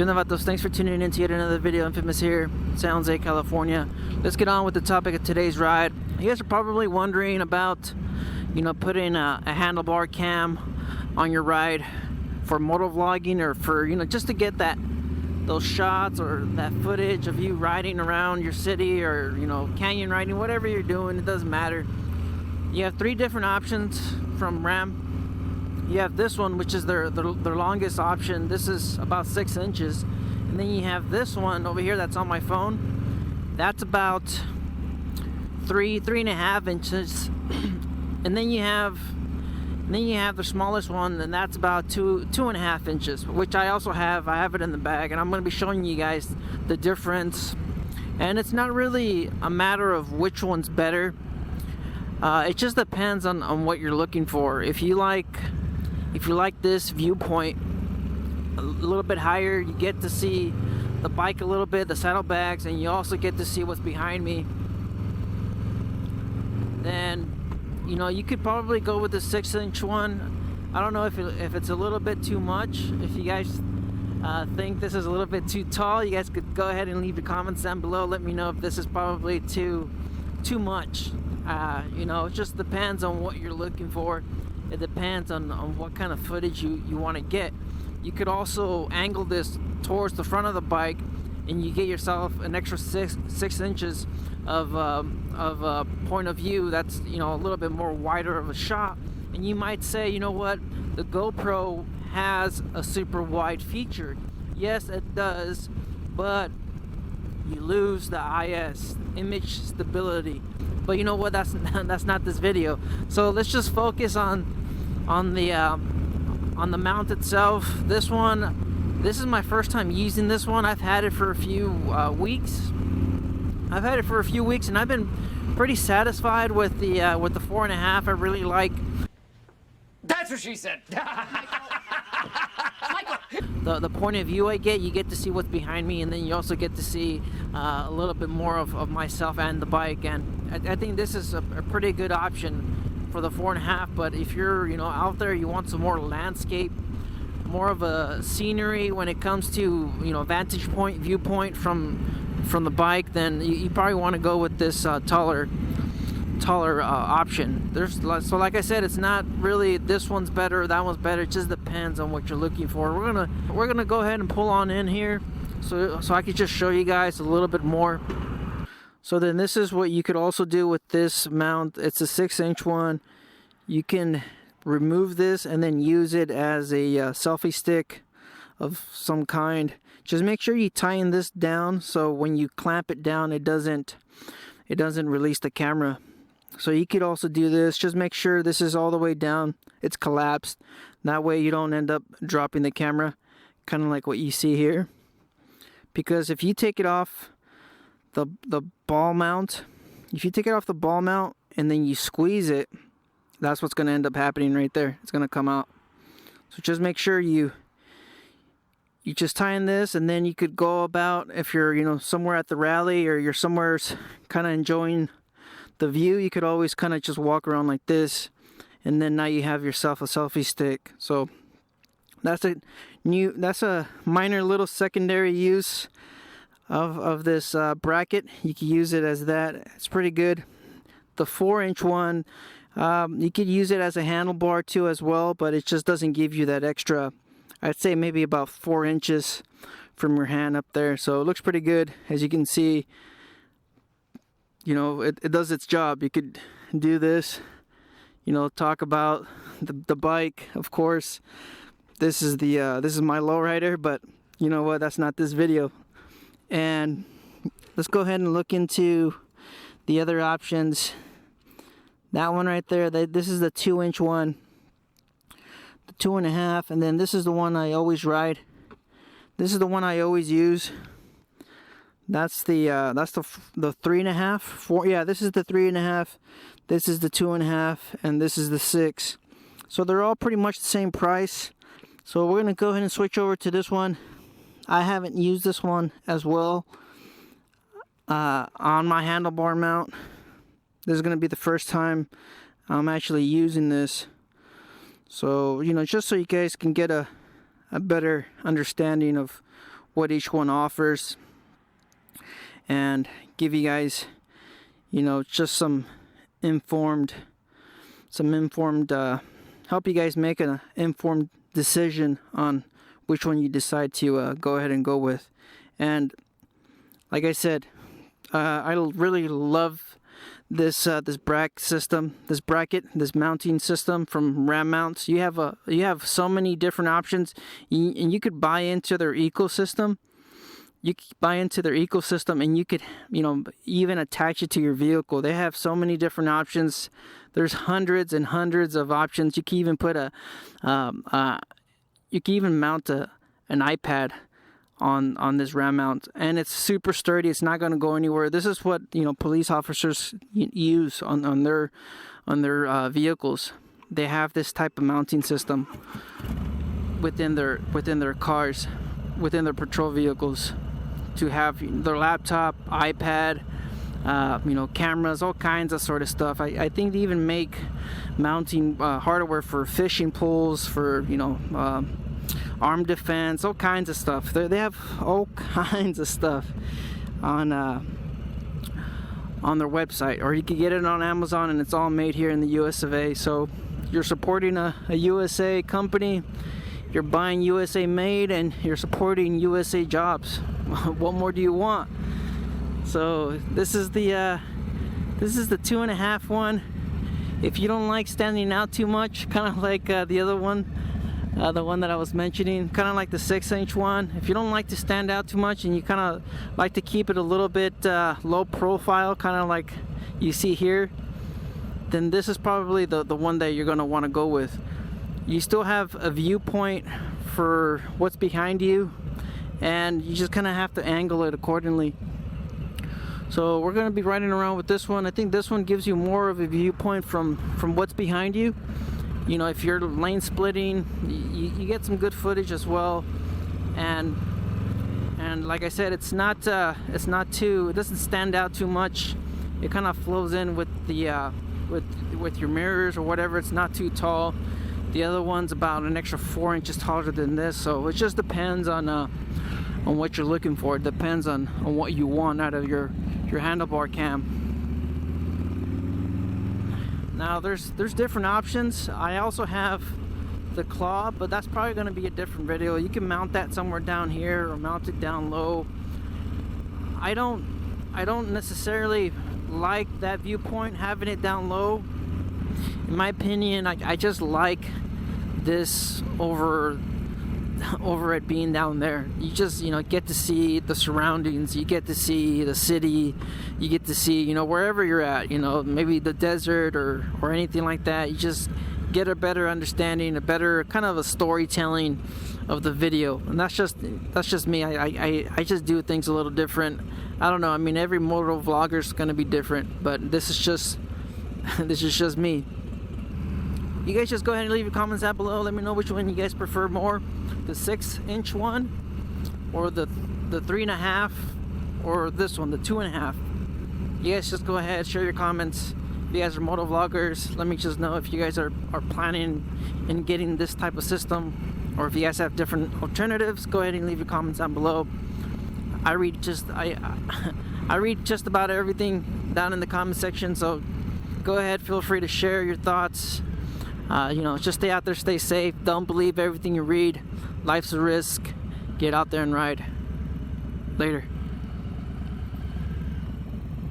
Vatos, thanks for tuning in to yet another video. Infamous here, San Jose, California. Let's get on with the topic of today's ride. You guys are probably wondering about, putting a handlebar cam on your ride for motovlogging, or for, just to get those shots or that footage of you riding around your city, or, canyon riding, whatever you're doing, it doesn't matter. You have three different options from Ram. You have this one, which is their longest option. This is about 6 inches. And then you have this one over here that's on my phone. That's about 3.5 inches. And then you have the smallest one, and that's about 2.5 inches, which I also have. I have it in the bag, and I'm going to be showing you guys the difference. And it's not really a matter of which one's better. It just depends on what you're looking for. If you like this viewpoint a little bit higher, you get to see the bike a little bit, the saddlebags, and you also get to see what's behind me. Then, you could probably go with the 6-inch one. I don't know if it's a little bit too much. If you guys think this is a little bit too tall, you guys could go ahead and leave the comments down below. Let me know if this is probably too much. It just depends on what you're looking for. It depends on what kind of footage you want to get. You could also angle this towards the front of the bike, and you get yourself an extra six inches of point of view. That's a little bit more wider of a shot. And you might say, you know what, the GoPro has a super wide feature. Yes, it does, but you lose the IS, image stability. But you know what, that's not this video. So let's just focus on the mount itself. This is my first time using this one. I've had it for a few weeks. And I've been pretty satisfied with the 4.5. I really like. That's what she said. The point of view I get. You get to see what's behind me, and then you also get to see a little bit more of myself and the bike. And I think this is a pretty good option for the 4.5. But if you're out there, you want some more landscape, more of a scenery when it comes to vantage point, viewpoint from the bike, then you probably want to go with this taller option. So like I said, it's not really this one's better, that one's better. It just depends on what you're looking for. We're gonna go ahead and pull on in here, so I could just show you guys a little bit more. So then this is what you could also do with this mount. It's a 6-inch one. You can remove this and then use it as a selfie stick of some kind. Just make sure you tighten this down so when you clamp it down, it doesn't release the camera. So you could also do this. Just make sure this is all the way down, it's collapsed. That way you don't end up dropping the camera, kind of like what you see here. Because if you take it off the ball mount, and then you squeeze it, that's what's going to end up happening right there. It's going to come out. So just make sure you just tighten this, and then you could go about, if you're somewhere at the rally, or you're somewhere kind of enjoying the view, you could always kind of just walk around like this, and then now you have yourself a selfie stick. So that's a minor little secondary use of this bracket. You can use it as that. It's pretty good. The 4-inch one, you could use it as a handlebar too as well, but it just doesn't give you that extra, I'd say maybe about 4 inches from your hand up there. So it looks pretty good. As you can see, it does its job. You could do this, talk about the bike. Of course, this is my lowrider, but you know what, that's not this video. And let's go ahead and look into the other options. That one right there, this is the 2-inch one, the 2.5, and then this is the one I always ride. This is the one I always use. That's the 3.5, 4. Yeah, this is the 3.5. This is the 2.5, and this is the 6. So they're all pretty much the same price. So we're gonna go ahead and switch over to this one. I haven't used this one as well on my handlebar mount. This is gonna be the first time I'm actually using this. So just so you guys can get a better understanding of what each one offers, and give you guys, you know, just some informed help you guys make an informed decision on which one you decide to go ahead and go with. And like I said, I really love this bracket mounting system from Ram Mounts. You have so many different options, and you could buy into their ecosystem. You could buy into their ecosystem, and you could, you know, even attach it to your vehicle. They have so many different options. There's hundreds and hundreds of options. You can even put you can even mount an iPad on this Ram mount, and it's super sturdy. It's not going to go anywhere. This is what, you know, police officers use on their vehicles. They have this type of mounting system within their cars, within their patrol vehicles, to have their laptop, iPad, you know, cameras, all kinds of sort of stuff. I think they even make mounting hardware for fishing poles, for, you know, arm defense, all kinds of stuff. They have all kinds of stuff on their website, or you can get it on Amazon, and it's all made here in the US of A. So you're supporting a USA company, you're buying USA made, and you're supporting USA jobs. What more do you want? So this is the 2.5 one. If you don't like standing out too much, kind of like the other one, the one that I was mentioning, kind of like the 6-inch one. If you don't like to stand out too much, and you kind of like to keep it a little bit low profile, kind of like you see here, then this is probably the one that you're going to want to go with. You still have a viewpoint for what's behind you, and you just kind of have to angle it accordingly. So we're going to be riding around with this one. I think this one gives you more of a viewpoint from what's behind you. You know, if you're lane splitting, you get some good footage as well. And like I said, it doesn't stand out too much. It kind of flows in with the with your mirrors or whatever. It's not too tall. The other one's about an extra 4 inches taller than this. So it just depends on what you're looking for. It depends on what you want out of your handlebar cam. Now there's different options. I also have the claw, but that's probably going to be a different video. You can mount that somewhere down here or mount it down low. I don't necessarily like that viewpoint, having it down low. In my opinion, I just like this over it being down there. You just, you know, get to see the surroundings, you get to see the city, you get to see, you know, wherever you're at, you know, maybe the desert or anything like that. You just get a better understanding, a better kind of a storytelling of the video. And that's just me. I just do things a little different. I don't know, I mean, every moto vlogger is going to be different, but this is just me. You guys just go ahead and leave your comments down below. Let me know which one you guys prefer more, the 6-inch one, or the 3.5, or this one, the 2.5. You guys just go ahead, share your comments. If you guys are motovloggers, let me just know if you guys are planning in getting this type of system, or if you guys have different alternatives. Go ahead and leave your comments down below. I read just about everything down in the comment section, so go ahead, feel free to share your thoughts. You know, just stay out there, stay safe. Don't believe everything you read. Life's a risk. Get out there and ride. Later.